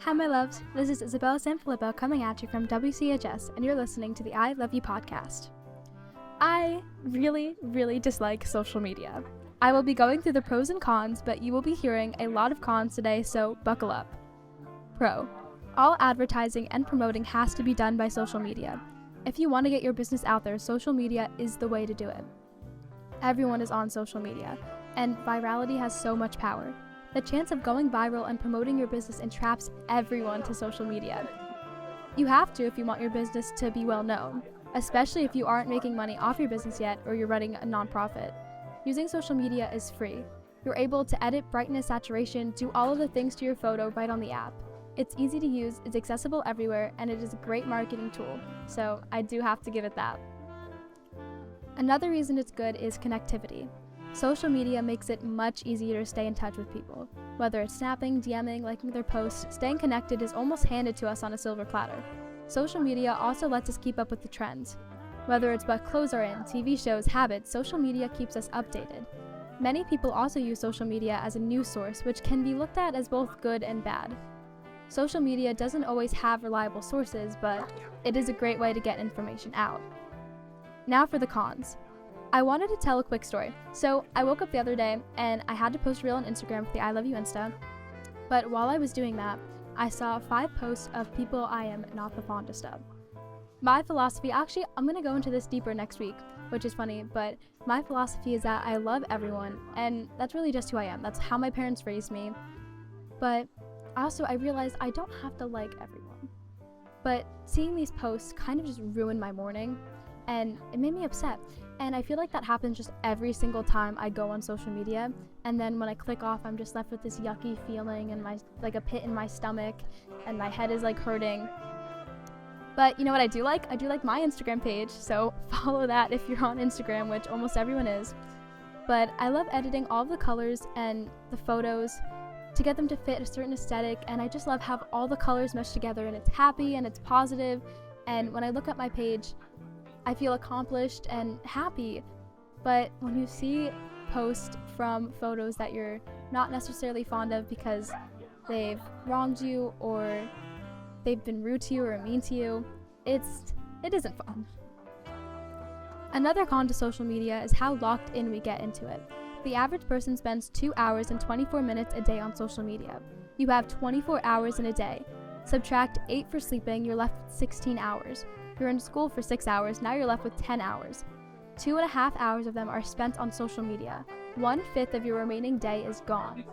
Hi, my loves. This is Isabella Sanfilippo coming at you from WCHS, and you're listening to the I Love You podcast. I really dislike social media. I will be going through the pros and cons, but you will be hearing a lot of cons today, so buckle up. Pro. All advertising and promoting has to be done by social media. If you want to get your business out there, social media is the way to do it. Everyone is on social media, and virality has so much power. The chance of going viral and promoting your business entraps everyone to social media. You have to if you want your business to be well known, especially if you aren't making money off your business yet or you're running a nonprofit. Using social media is free. You're able to edit brightness, saturation, do all of the things to your photo right on the app. It's easy to use, it's accessible everywhere, and it is a great marketing tool, so I do have to give it that. Another reason it's good is connectivity. Social media makes it much easier to stay in touch with people. Whether it's snapping, DMing, liking their posts, staying connected is almost handed to us on a silver platter. Social media also lets us keep up with the trends. Whether it's what clothes are in, TV shows, habits, social media keeps us updated. Many people also use social media as a news source, which can be looked at as both good and bad. Social media doesn't always have reliable sources, but it is a great way to get information out. Now for the cons. I wanted to tell a quick story. So I woke up the other day and I had to post a reel on Instagram for the I Love You Insta. But while I was doing that, I saw 5 posts of people I am not the fondest of. My philosophy, actually, I'm going to go into this deeper next week, which is funny, but my philosophy is that I love everyone, and that's really just who I am. That's how my parents raised me. But I realized I don't have to like everyone. But seeing these posts kind of just ruined my morning, and it made me upset. And I feel like that happens just every single time I go on social media, and then when I click off, I'm just left with this yucky feeling and a pit in my stomach, and my head is hurting. But you know what I do like? I do like my Instagram page, so follow that if you're on Instagram, which almost everyone is. But I love editing all of the colors and the photos to get them to fit a certain aesthetic, and I just love how all the colors mesh together and it's happy and it's positive. And when I look at my page, I feel accomplished and happy. But when you see posts from photos that you're not necessarily fond of because they've wronged you or they've been rude to you or mean to you, it isn't fun. Another con to social media is how locked in we get into it. The average person spends 2 hours and 24 minutes a day on social media. You have 24 hours in a day. Subtract 8 for sleeping, you're left with 16 hours. You're in school for 6 hours, now you're left with 10 hours. 2.5 hours of them are spent on social media. 1/5 of your remaining day is gone.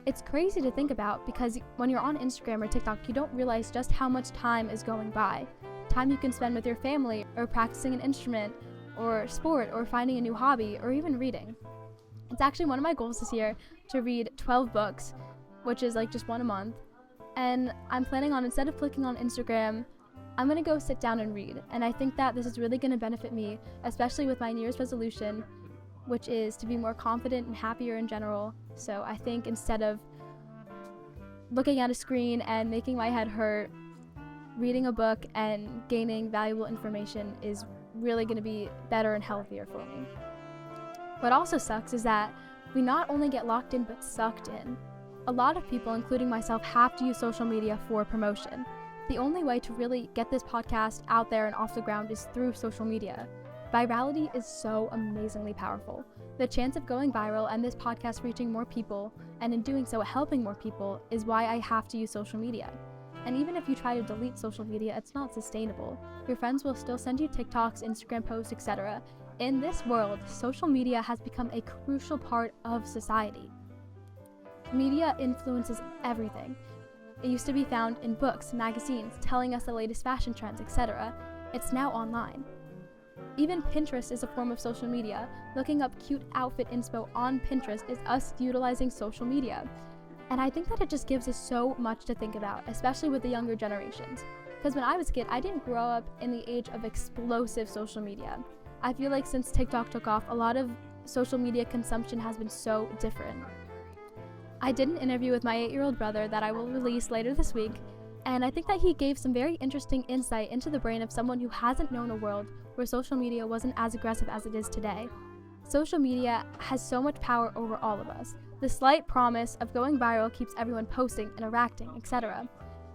It's crazy to think about because when you're on Instagram or TikTok, you don't realize just how much time is going by. Time you can spend with your family, or practicing an instrument, or sport, or finding a new hobby, or even reading. It's actually one of my goals this year to read 12 books, which is just one a month. And I'm planning on, instead of clicking on Instagram, I'm going to go sit down and read, and I think that this is really going to benefit me, especially with my New Year's resolution, which is to be more confident and happier in general. So I think instead of looking at a screen and making my head hurt, reading a book and gaining valuable information is really going to be better and healthier for me. What also sucks is that we not only get locked in, but sucked in. A lot of people, including myself, have to use social media for promotion. The only way to really get this podcast out there and off the ground is through social media. Virality is so amazingly powerful. The chance of going viral and this podcast reaching more people, and in doing so helping more people, is why I have to use social media. And even if you try to delete social media, it's not sustainable. Your friends will still send you TikToks, Instagram posts, etc. In this world, social media has become a crucial part of society. Media influences everything. It used to be found in books, magazines, telling us the latest fashion trends, etc. It's now online. Even Pinterest is a form of social media. Looking up cute outfit inspo on Pinterest is us utilizing social media. And I think that it just gives us so much to think about, especially with the younger generations. Because when I was a kid, I didn't grow up in the age of explosive social media. I feel like since TikTok took off, a lot of social media consumption has been so different. I did an interview with my 8-year-old brother that I will release later this week, and I think that he gave some very interesting insight into the brain of someone who hasn't known a world where social media wasn't as aggressive as it is today. Social media has so much power over all of us. The slight promise of going viral keeps everyone posting, interacting, etc.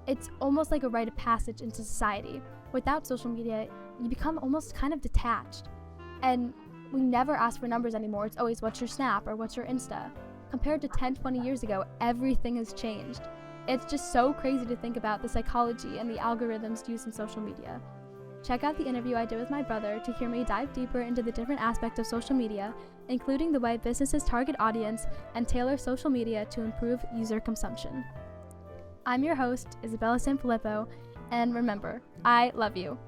It's almost like a rite of passage into society. Without social media, you become almost kind of detached. And we never ask for numbers anymore. It's always, what's your Snap or what's your Insta? Compared to 10, 20 years ago, everything has changed. It's just so crazy to think about the psychology and the algorithms used in social media. Check out the interview I did with my brother to hear me dive deeper into the different aspects of social media, including the way businesses target audience and tailor social media to improve user consumption. I'm your host, Isabella Sanfilippo, and remember, I love you.